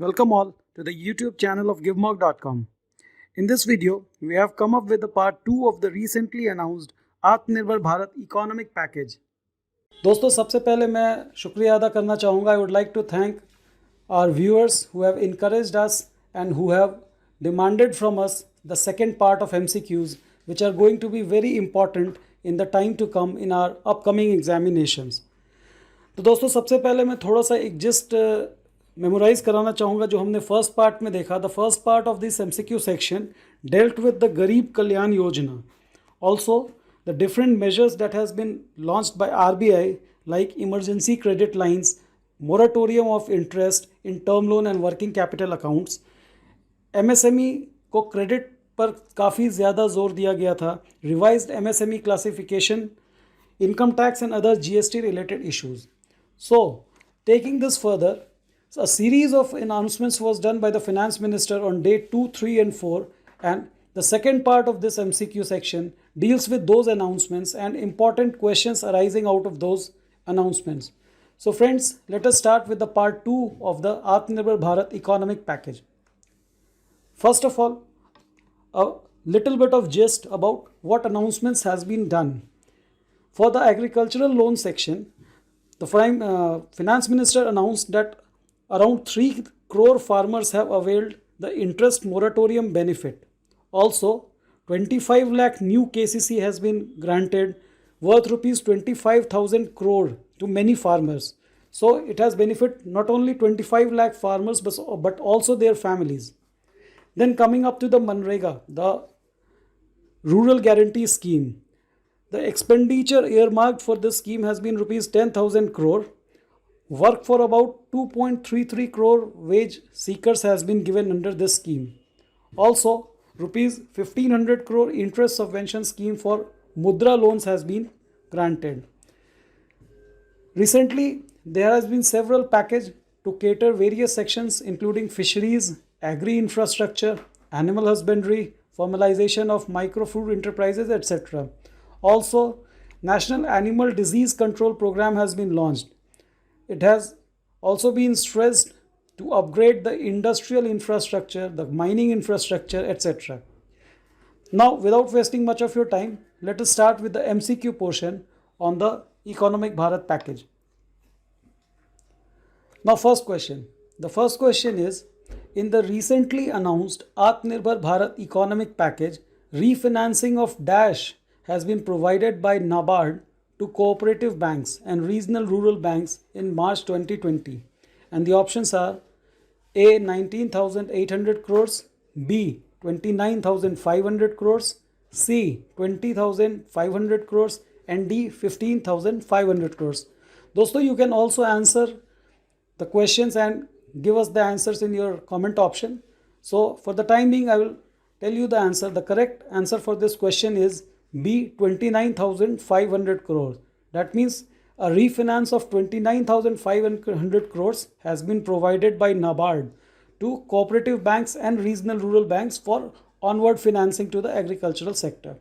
Welcome all to the YouTube channel of GiveMark.com. In this video, we have come up with the part 2 of the recently announced Atmanirbhar Bharat economic package. दोस्तों सबसे पहले मैं शुक्रिया अदा करना चाहूँगा. I would like to thank our viewers who have encouraged us and who have demanded from us the second part of MCQs, which are going to be very important in the time to come in our upcoming examinations. तो दोस्तों सबसे पहले मैं थोड़ा सा एक just memorise कराना चाहूँगा जो हमने फर्स्ट पार्ट में देखा. The first part of this MCQ section dealt with the Garib Kalyan Yojana. Also the different measures that has been launched by RBI like emergency credit lines, moratorium of interest in term loan and working capital accounts. MSME को credit पर काफ़ी ज़्यादा जोर दिया गया था. Revised MSME classification, income tax and other GST related issues. So, taking this further, a series of announcements was done by the finance minister on day 2, 3 and 4, and the second part of this MCQ section deals with those announcements and important questions arising out of those announcements. So friends, let us start with the part 2 of the Atmanirbhar Bharat economic package. First of all, a little bit of gist about what announcements has been done. For the agricultural loan section, the finance minister announced that around 3 crore farmers have availed the interest moratorium benefit. Also, 25 lakh new KCC has been granted worth rupees 25,000 crore to many farmers. So it has benefit not only 25 lakh farmers but also their families. Then coming up to the Manrega, the rural guarantee scheme. The expenditure earmarked for this scheme has been rupees 10,000 crore. Work for about 2.33 crore wage seekers has been given under this scheme. Also, rupees 1500 crore interest subvention scheme for Mudra loans has been granted. Recently, there has been several packages to cater various sections including fisheries, agri-infrastructure, animal husbandry, formalization of micro-food enterprises, etc. Also, National Animal Disease Control Program has been launched. It has also been stressed to upgrade the industrial infrastructure, the mining infrastructure, etc. Now, without wasting much of your time, let us start with the MCQ portion on the Economic Bharat package. Now, first question. The first question is, in the recently announced Atmanirbhar Bharat economic package, refinancing of Dash has been provided by NABARD to cooperative banks and regional rural banks in March 2020. And the options are A. 19,800 crores, B. 29,500 crores, C. 20,500 crores and D. 15,500 crores. Dosto, you can also answer the questions and give us the answers in your comment option. So for the time being, I will tell you the answer. The correct answer for this question is B. 29,500 crores. That means a refinance of 29,500 crores has been provided by NABARD to cooperative banks and regional rural banks for onward financing to the agricultural sector.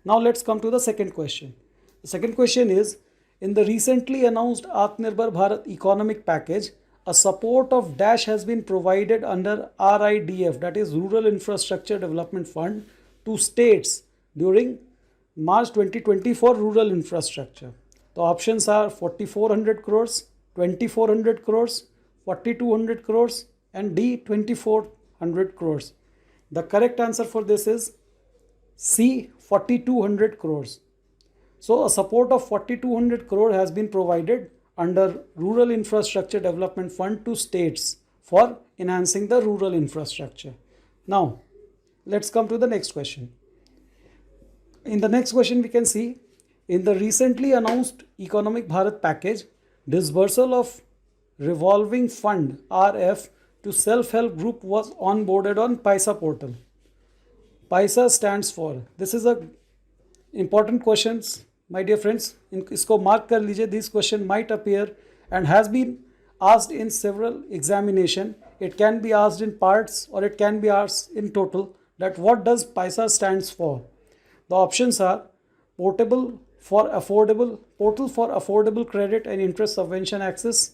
Now let's come to the second question. The second question is, in the recently announced Atmanirbhar Bharat economic package, a support of Dash has been provided under RIDF, that is Rural Infrastructure Development Fund, to states during March 2020 for rural infrastructure. The options are 4,400 crores, 2,400 crores, 4,200 crores and D. 2,400 crores. The correct answer for this is C. 4,200 crores. So a support of 4,200 crore has been provided under Rural Infrastructure Development Fund to states for enhancing the rural infrastructure. Now, let's come to the next question. In the next question, we can see, in the recently announced Economic Bharat package, disbursal of revolving fund RF to self-help group was onboarded on Paisa portal. Paisa stands for, this is a important questions, my dear friends. Isko mark kar lijiye. This question might appear and has been asked in several examination. It can be asked in parts or it can be asked in total, that what does Paisa stands for. The options are Portal for Affordable Credit and Interest Subvention Access,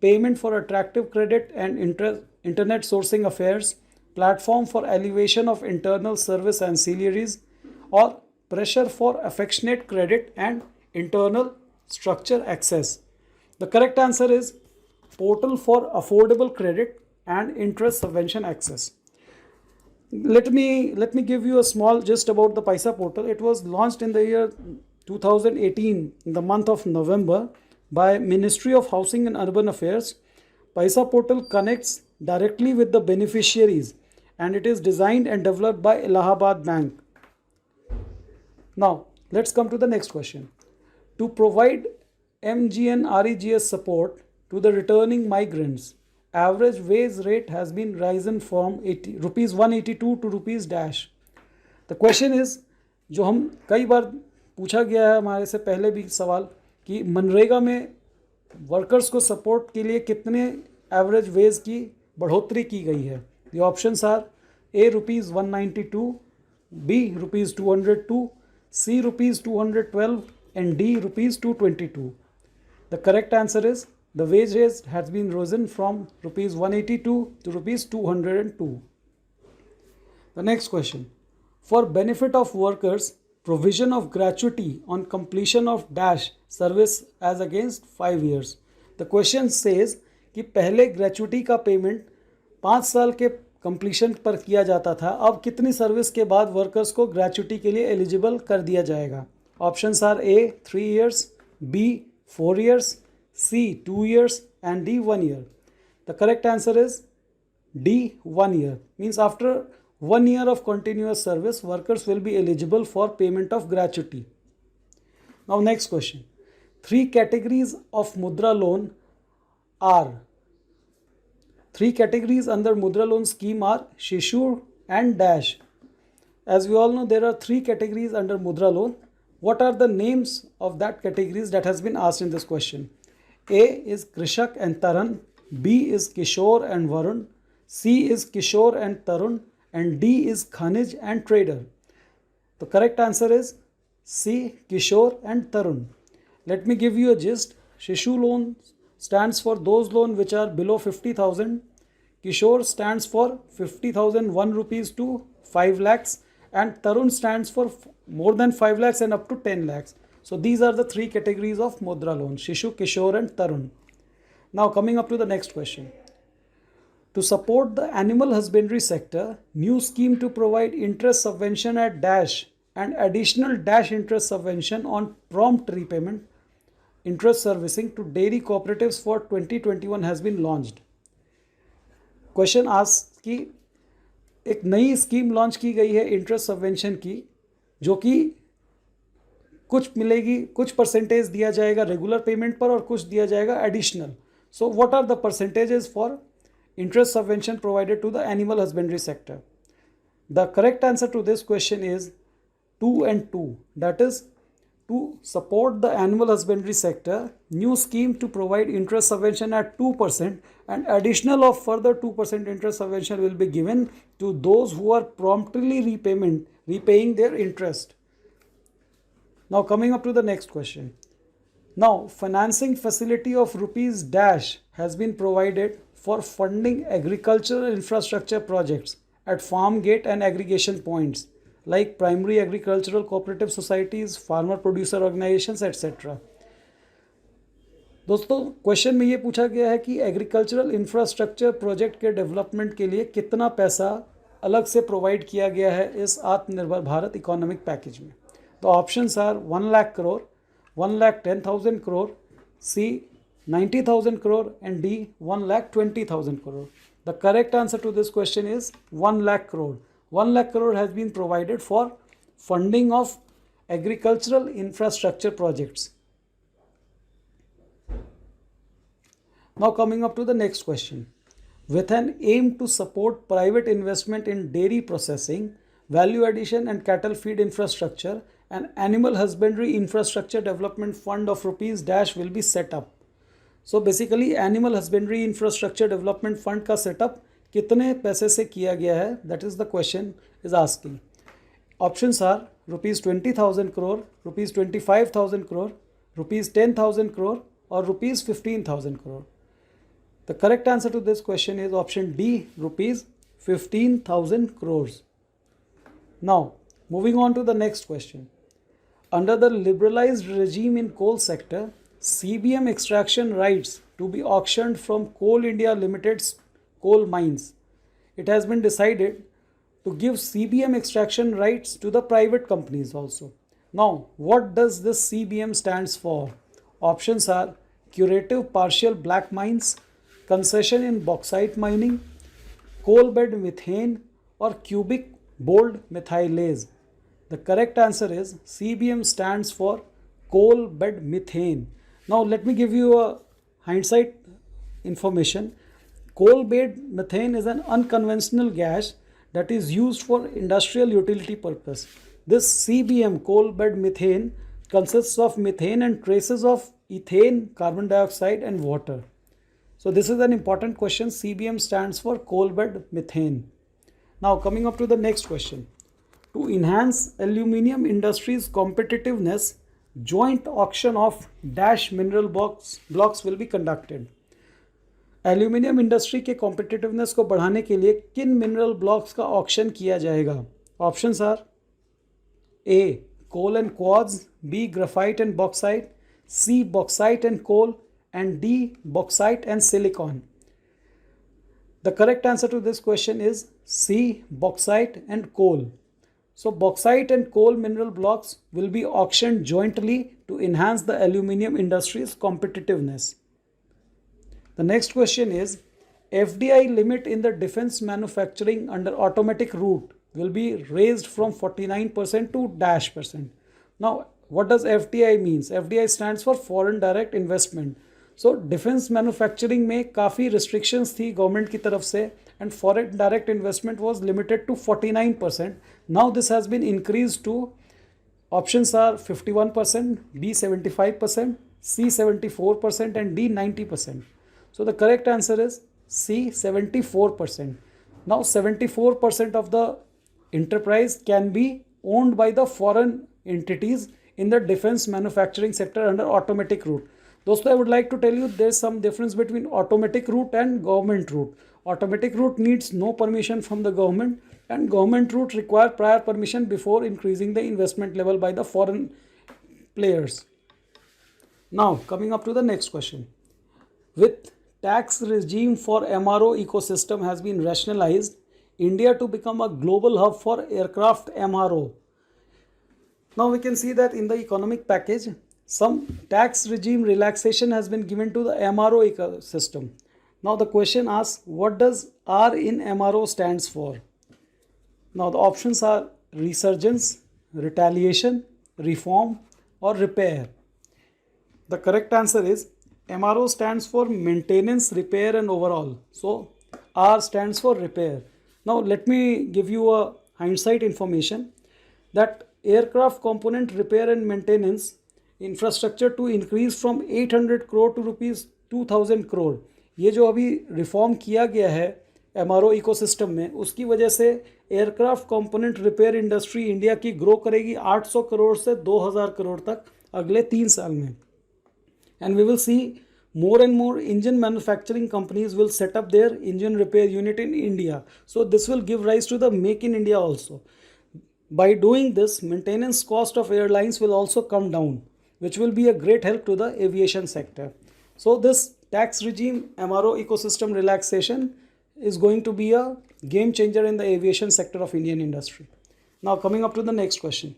Payment for Attractive Credit and internet sourcing affairs, platform for elevation of internal service ancillaries, or pressure for affectionate credit and internal structure access. The correct answer is portal for affordable credit and interest subvention access. Let me give you a small gist about the Paisa portal. It was launched in the year 2018 in the month of November by Ministry of Housing and Urban Affairs. Paisa portal connects directly with the beneficiaries and it is designed and developed by Allahabad Bank. Now let's come to the next question. To provide MGNREGS support to the returning migrants, average wage rate has been risen from rupees 182 to rupees dash. The question is, जो हम कई बार पूछा गया है हमारे से पहले भी सवाल कि मनरेगा में वर्कर्स को सपोर्ट के लिए कितने एवरेज वेज की बढ़ोतरी की गई है. The options are A rupees 192, B rupees 202, C rupees 212 and D rupees 222. The correct answer is the wage raise has been risen from rupees 182 to rupees 202. The next question. For benefit of workers, provision of gratuity on completion of dash service as against 5 years. The question says कि पहले gratuity का payment 5 साल के completion पर किया जाता था, अब कितनी सर्विस के बाद वर्कर्स को ग्रेचुटी के लिए एलिजिबल कर दिया जाएगा. Options are A 3 years, B 4 years, C 2 years and D 1 year. The correct answer is D 1 year. Means after 1 year of continuous service, workers will be eligible for payment of gratuity. Now next question. 3 categories of Mudra loan are. 3 categories under Mudra loan scheme are Shishu and Dash. As we all know, there are 3 categories under Mudra loan. What are the names of that categories that has been asked in this question? A is Krishak and Taran, B is Kishore and Varun, C is Kishore and Tarun, and D is Khanij and Trader. The correct answer is C, Kishore and Tarun. Let me give you a gist. Shishu loan stands for those loans which are below 50,000. Kishore stands for 50,001 rupees to 5 lakhs. And Tarun stands for more than 5 lakhs and up to 10 lakhs. So these are the 3 categories of Mudra loan: Shishu, Kishore and Tarun. Now coming up to the next question. To support the animal husbandry sector, new scheme to provide interest subvention at dash and additional dash interest subvention on prompt repayment interest servicing to dairy cooperatives for 2021 has been launched. Question asks कि एक नई scheme launch की गई है interest subvention की, जो कि कुछ मिलेगी, कुछ परसेंटेज दिया जाएगा रेगुलर पेमेंट पर और कुछ दिया जाएगा additional. So what are the percentages for interest subvention provided to the animal husbandry sector? The correct answer to this question is 2 and 2. That is, to support the animal husbandry sector, new scheme to provide interest subvention at 2% and additional of further 2% interest subvention will be given to those who are promptly repaying their interest. Now coming up to the next question. Now financing facility of rupees dash has been provided for funding agricultural infrastructure projects at farm gate and aggregation points like primary agricultural cooperative societies, farmer producer organizations, etc. दोस्तों question में ये पूछा गया है कि agricultural infrastructure project के development के लिए कितना पैसा अलग से प्रोवाइड किया गया है इस आत्मनिर्भर भारत इकोनॉमिक पैकेज में. तो options are 1 lakh crore, 1,10,000 crore, C 90,000 crore and D 1,20,000 crore. The correct answer to this question is 1 lakh crore. 1 lakh crore has been provided for funding of agricultural infrastructure projects. Now coming up to the next question. With an aim to support private investment in dairy processing, value addition and cattle feed infrastructure, an animal husbandry infrastructure development fund of rupees dash will be set up. So basically animal husbandry infrastructure development fund का setup कितने पैसे से किया गया है, that is the question is asking. Options are rupees 20,000 crore, rupees 25,000 crore, rupees 10,000 crore और rupees 15,000 crore. The correct answer to this question is option D, rupees 15,000 crores. Now, moving on to the next question. Under the liberalized regime in coal sector, CBM extraction rights to be auctioned from Coal India Limited's coal mines. It has been decided to give CBM extraction rights to the private companies also. Now, what does this CBM stands for? Options are curative partial black mines, concession in bauxite mining, coal bed methane, or cubic bold methylase. The correct answer is CBM stands for coal bed methane. Now let me give you a hindsight information. Coal bed methane is an unconventional gas that is used for industrial utility purpose. This CBM, coal bed methane, consists of methane and traces of ethane, carbon dioxide and water. So this is an important question. CBM stands for coal bed methane. Now coming up to the next question. To enhance aluminium industry's competitiveness, joint auction of dash mineral blocks will be conducted. Aluminium industry के competitiveness को बढ़ाने के लिए किन mineral blocks का auction किया जाएगा? Options are A coal and quartz, B graphite and bauxite, C bauxite and coal and D bauxite and silicon. The correct answer to this question is C bauxite and coal. So bauxite and coal mineral blocks will be auctioned jointly to enhance the aluminium industry's competitiveness. The next question is FDI limit in the defense manufacturing under automatic route will be raised from 49% to -%. Now what does FDI means? FDI stands for foreign direct investment. So defence manufacturing में काफ़ी restrictions थी government की तरफ से and foreign direct investment was limited to 49%. Now this has been increase to options are 51%, B 75%, C 74% and D 90%. So the correct answer is C 74%. Now 74% of the enterprise can be owned by the foreign entities in the defense manufacturing sector under automatic route. दोस्तों, I would like to tell you there is some difference between automatic route and government route. Automatic route needs no permission from the government and government route require prior permission before increasing the investment level by the foreign players. Now coming up to the next question. With tax regime for MRO ecosystem has been rationalized, India to become a global hub for aircraft MRO. Now we can see that in the economic package, some tax regime relaxation has been given to the MRO ecosystem. Now the question asks, what does R in MRO stands for? Now the options are resurgence, retaliation, reform or repair. The correct answer is MRO stands for maintenance, repair and overall. So R stands for repair. Now let me give you a hindsight information that aircraft component repair and maintenance infrastructure to increase from 800 crore to ₹2000 crore. ये जो अभी reform किया गया है MRO ecosystem में, उसकी वजह से aircraft component repair industry India की ग्रो करेगी 800 करोड़ से 2000 करोड़ तक अगले 3 साल में. And we will see more and more engine manufacturing companies will set up their engine repair unit in India. So this will give rise to the Make in India also. By doing this, maintenance cost of airlines will also come down, which will be a great help to the aviation sector. So this tax regime MRO ecosystem relaxation is going to be a game changer in the aviation sector of Indian industry. Now coming up to the next question.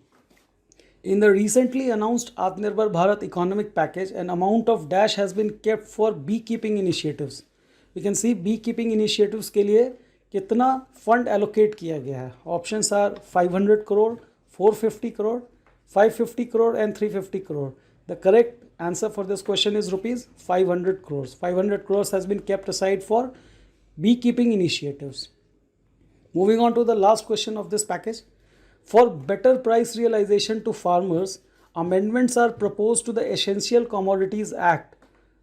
In the recently announced Atmanirbhar Bharat economic package, an amount of dash has been kept for beekeeping initiatives. We can see beekeeping initiatives के लिए कितना fund allocate किया गया है. Options are 500 crore, 450 crore, 550 crore and 350 crore. The correct answer for this question is rupees 500 crores. 500 crores has been kept aside for beekeeping initiatives. Moving on to the last question of this package. For better price realization to farmers, amendments are proposed to the Essential Commodities Act.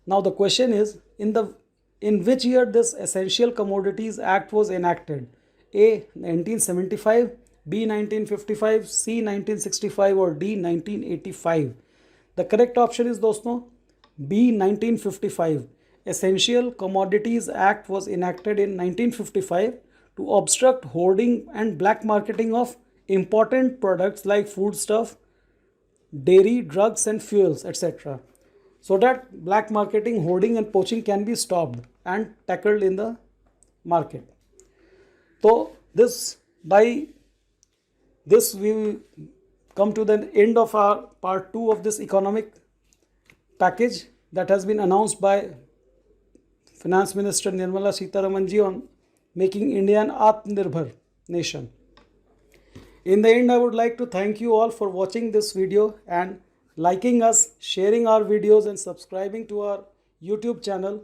Now the question is, in which year this Essential Commodities Act was enacted? A. 1975, B. 1955, C. 1965 or D. 1985. The correct option is दोस्तों B. 1955. Essential Commodities Act was enacted in 1955 to obstruct hoarding and black marketing of important products like foodstuff, dairy, drugs, and fuels, etc. So that black marketing, hoarding, and poaching can be stopped and tackled in the market. So this by this we come to the end of our part 2 of this economic package that has been announced by Finance Minister Nirmala Sitharaman ji on making India an Atmanirbhar nation. In the end, I would like to thank you all for watching this video and liking us, sharing our videos, and subscribing to our YouTube channel